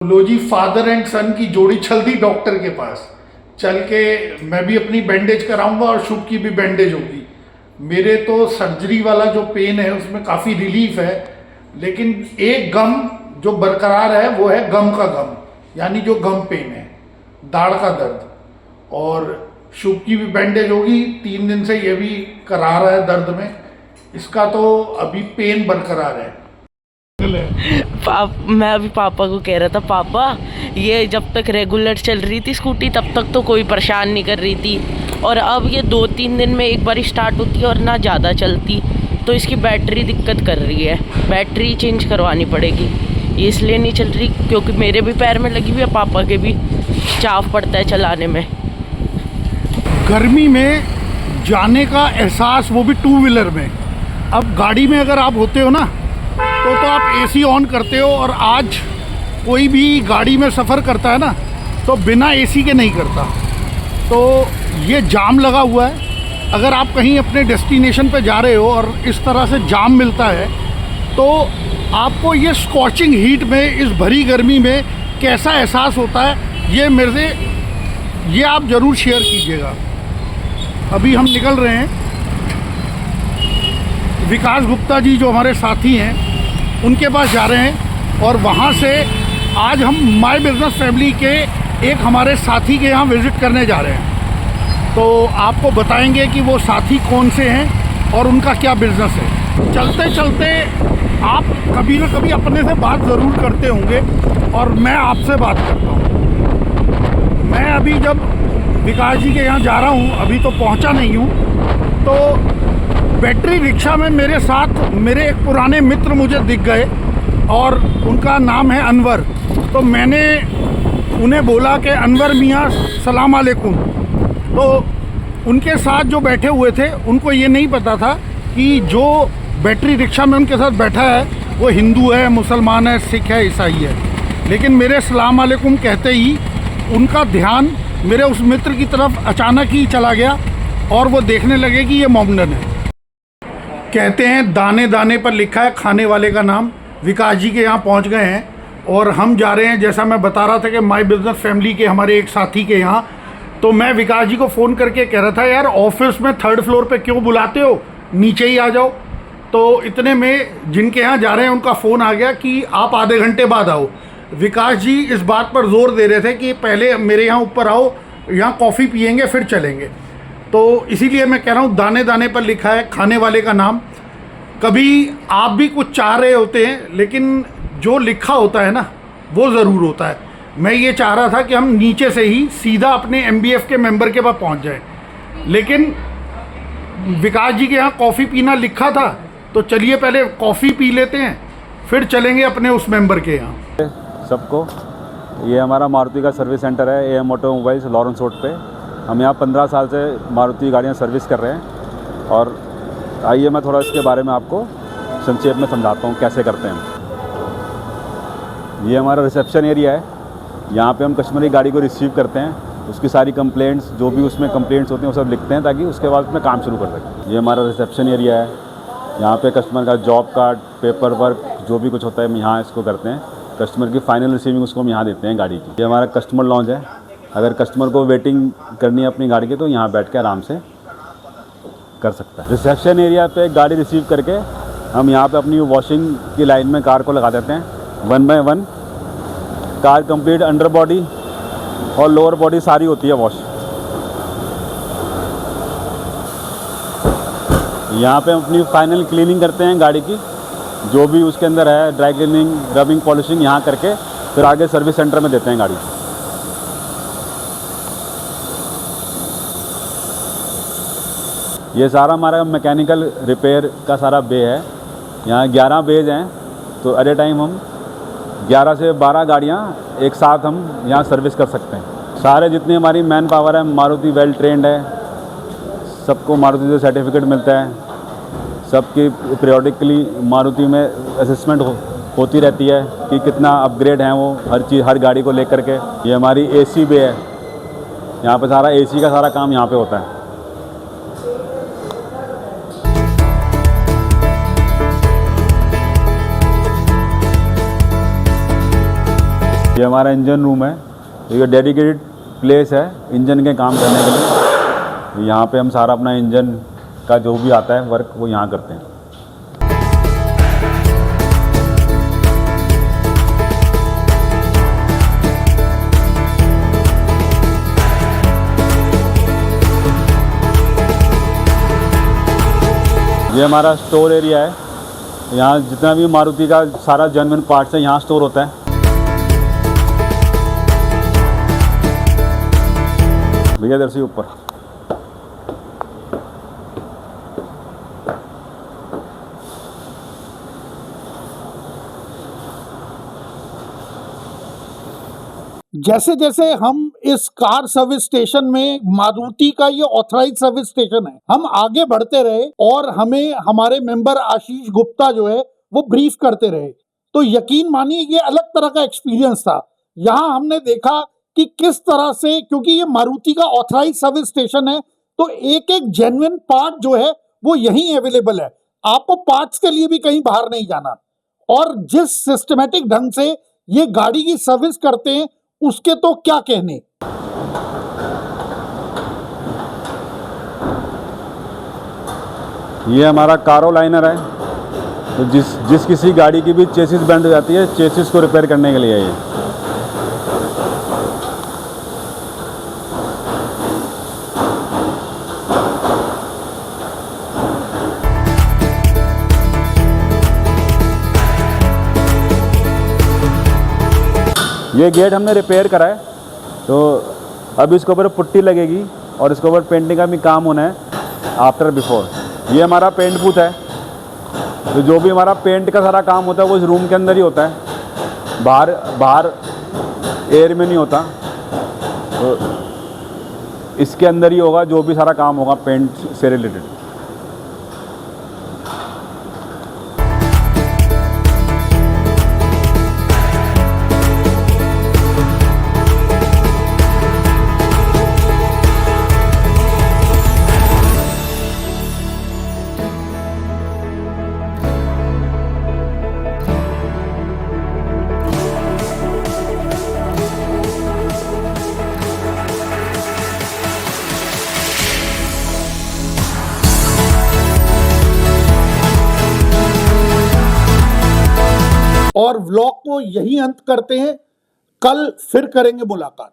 Low ji, father and सन की जोड़ी चल दी डॉक्टर के पास। चल के मैं भी अपनी बैंडेज कराऊंगा और शुभ की भी बैंडेज होगी। मेरे तो सर्जरी वाला जो पेन है उसमें काफ़ी रिलीफ है, लेकिन एक गम जो बरकरार है वो है गम का गम, यानी जो गम पेन है, दाढ़ का दर्द। और शुभ की भी बैंडेज होगी, 3 दिन से ये भी करा रहा है दर्द में। इसका तो अभी पेन बरकरार है। मैं अभी पापा को कह रहा था, पापा ये जब तक रेगुलर चल रही थी स्कूटी तब तक तो कोई परेशान नहीं कर रही थी, और अब ये 2-3 दिन में एक बार स्टार्ट होती है और ना ज़्यादा चलती, तो इसकी बैटरी दिक्कत कर रही है। बैटरी चेंज करवानी पड़ेगी। ये इसलिए नहीं चल रही क्योंकि मेरे भी पैर में लगी हुई है, पापा के भी चाव पड़ता है चलाने में। गर्मी में जाने का एहसास, वो भी 2 व्हीलर में। अब गाड़ी में अगर आप होते हो ना तो आप एसी ऑन करते हो, और आज कोई भी गाड़ी में सफ़र करता है ना तो बिना एसी के नहीं करता। तो ये जाम लगा हुआ है। अगर आप कहीं अपने डेस्टिनेशन पे जा रहे हो और इस तरह से जाम मिलता है तो आपको ये स्कॉचिंग हीट में, इस भरी गर्मी में कैसा एहसास होता है, ये मेरे से ये आप ज़रूर शेयर कीजिएगा। अभी हम निकल रहे हैं, विकास गुप्ता जी जो हमारे साथी हैं उनके पास जा रहे हैं, और वहाँ से आज हम माय बिज़नेस फैमिली के एक हमारे साथी के यहाँ विज़िट करने जा रहे हैं। तो आपको बताएंगे कि वो साथी कौन से हैं और उनका क्या बिज़नेस है। चलते चलते आप कभी ना कभी अपने से बात ज़रूर करते होंगे, और मैं आपसे बात करता हूँ। मैं अभी जब विकास जी के यहाँ जा रहा हूँ, अभी तो पहुँचा नहीं हूँ, तो बैटरी रिक्शा में मेरे साथ मेरे एक पुराने मित्र मुझे दिख गए, और उनका नाम है अनवर। तो मैंने उन्हें बोला कि अनवर मियाँ सलाम अलैकुम। तो उनके साथ जो बैठे हुए थे उनको ये नहीं पता था कि जो बैटरी रिक्शा में उनके साथ बैठा है वो हिंदू है, मुसलमान है, सिख है, ईसाई है। लेकिन मेरे सलाम अलैकुम कहते ही उनका ध्यान मेरे उस मित्र की तरफ अचानक ही चला गया, और वो देखने लगे कि ये मोमडन है। कहते हैं दाने दाने पर लिखा है खाने वाले का नाम। विकास जी के यहाँ पहुँच गए हैं, और हम जा रहे हैं, जैसा मैं बता रहा था कि माय बिज़नेस फैमिली के हमारे एक साथी के यहाँ। तो मैं विकास जी को फ़ोन करके कह रहा था, यार ऑफिस में 3rd फ्लोर पे क्यों बुलाते हो, नीचे ही आ जाओ। तो इतने में जिनके यहाँ जा रहे हैं उनका फ़ोन आ गया कि आप आधे घंटे बाद आओ। विकास जी इस बात पर जोर दे रहे थे कि पहले मेरे यहाँ ऊपर आओ, यहाँ कॉफ़ी पियेंगे फिर चलेंगे। तो इसीलिए मैं कह रहा हूँ दाने दाने पर लिखा है खाने वाले का नाम। कभी आप भी कुछ चाह रहे होते हैं, लेकिन जो लिखा होता है ना वो ज़रूर होता है। मैं ये चाह रहा था कि हम नीचे से ही सीधा अपने MBF के मेंबर के पास पहुंच जाएं, लेकिन विकास जी के यहाँ कॉफ़ी पीना लिखा था, तो चलिए पहले कॉफ़ी पी लेते हैं, फिर चलेंगे अपने उस मेंबर के यहाँ। सबको, ये हमारा मारुति का सर्विस सेंटर है, AM ऑटोमोबाइल्स, लॉरेंस रोड पे। हम यहाँ 15 साल से मारुति गाड़ियाँ सर्विस कर रहे हैं, और आइए मैं थोड़ा इसके बारे में आपको संक्षेप में समझाता हूँ कैसे करते हैं। ये हमारा रिसेप्शन एरिया है। यहाँ पे हम कस्टमर की गाड़ी को रिसीव करते हैं, उसकी सारी कंप्लेंट्स, जो भी उसमें कंप्लेंट्स होती हैं वो सब लिखते हैं, ताकि उसके बाद उसमें काम शुरू कर सकें। ये हमारा रिसेप्शन एरिया है। यहाँ पे कस्टमर का जॉब कार्ड, पेपर वर्क, जो भी कुछ होता है हम यहाँ इसको करते हैं। कस्टमर की फाइनल रिसीविंग उसको हम यहाँ देते हैं गाड़ी की। ये हमारा कस्टमर लॉन्ज है। अगर कस्टमर को वेटिंग करनी है अपनी गाड़ी की तो यहाँ बैठ के आराम से कर सकता है। रिसेप्शन एरिया पे गाड़ी रिसीव करके हम यहाँ पे अपनी वॉशिंग की लाइन में कार को लगा देते हैं। 1 by 1 car complete under body और लोअर बॉडी सारी होती है वॉश। यहाँ पे हम अपनी फाइनल क्लीनिंग करते हैं गाड़ी की, जो भी उसके अंदर है, ड्राई क्लीनिंग, रबिंग, पॉलिशिंग यहाँ करके फिर आगे सर्विस सेंटर में देते हैं गाड़ी। ये सारा हमारा मैकेनिकल रिपेयर का सारा बे है। यहाँ 11 बेज हैं, तो एट ए टाइम हम 11 से 12 गाड़ियाँ एक साथ हम यहाँ सर्विस कर सकते हैं। सारे जितनी हमारी मैन पावर है, मारुति वेल ट्रेंड है, सबको मारुति से सर्टिफिकेट मिलता है। सबकी पीरियोडिकली मारुति में असेसमेंट होती रहती है कि कितना अपग्रेड हैं वो, हर चीज़, हर गाड़ी को लेकर के। ये हमारी AC बे है। यहाँ पे सारा AC का सारा काम यहाँ पे होता है। ये हमारा इंजन रूम है, ये डेडिकेटेड प्लेस है इंजन के काम करने के लिए। यहाँ पे हम सारा अपना इंजन का जो भी आता है वर्क वो यहाँ करते हैं। ये हमारा स्टोर एरिया है, यहाँ जितना भी मारुति का सारा जेन्युइन पार्ट्स है यहाँ स्टोर होता है। भैया इधर से ऊपर। जैसे जैसे हम इस कार सर्विस स्टेशन में, मारुति का ये ऑथराइज सर्विस स्टेशन है, हम आगे बढ़ते रहे और हमें हमारे मेंबर आशीष गुप्ता जो है वो ब्रीफ करते रहे, तो यकीन मानिए ये अलग तरह का एक्सपीरियंस था। यहाँ हमने देखा कि किस तरह से, क्योंकि ये मारुति का ऑथराइज सर्विस स्टेशन है, तो एक एक जेन्युइन पार्ट जो है वो यहीं अवेलेबल है, आपको पार्ट्स के लिए भी कहीं बाहर नहीं जाना। और जिस सिस्टमेटिक ढंग से ये गाड़ी की सर्विस करते हैं उसके तो क्या कहने। ये हमारा कारो लाइनर है, तो जिस किसी गाड़ी की भी चेसिस बेंड हो जाती है, चेसिस को रिपेयर करने के लिए है ये गेट हमने रिपेयर करा है, तो अब इसके ऊपर पुट्टी लगेगी और इसके ऊपर पेंटिंग का भी काम होना है आफ्टर बिफोर। ये हमारा पेंट बूथ है, तो जो भी हमारा पेंट का सारा काम होता है वो इस रूम के अंदर ही होता है, बाहर एयर में नहीं होता, तो इसके अंदर ही होगा जो भी सारा काम होगा पेंट से रिलेटेड। और व्लॉग को यही अंत करते हैं, कल फिर करेंगे मुलाकात।